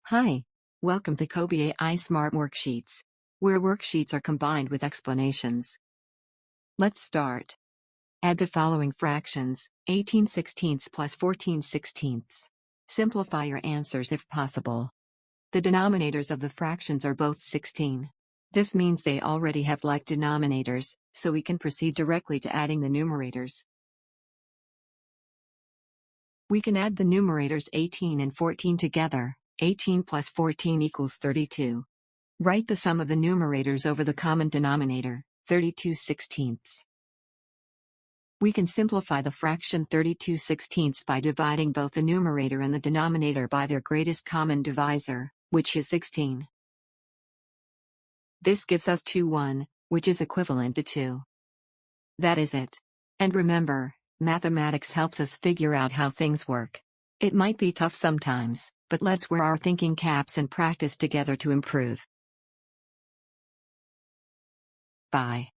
Hi. Welcome to Cobie AI Smart Worksheets, where worksheets are combined with explanations. Let's start. Add the following fractions: 18 sixteenths plus 14 sixteenths. Simplify your answers if possible. The denominators of the fractions are both 16. This means they already have like denominators, so we can proceed directly to adding the numerators. We can add the numerators 18 and 14 together. 18 plus 14 equals 32. Write the sum of the numerators over the common denominator, 32 sixteenths. We can simplify the fraction 32 sixteenths by dividing both the numerator and the denominator by their greatest common divisor, which is 16. This gives us 2, which is equivalent to 2. That is it. And remember, mathematics helps us figure out how things work. It might be tough sometimes, but let's wear our thinking caps and practice together to improve. Bye.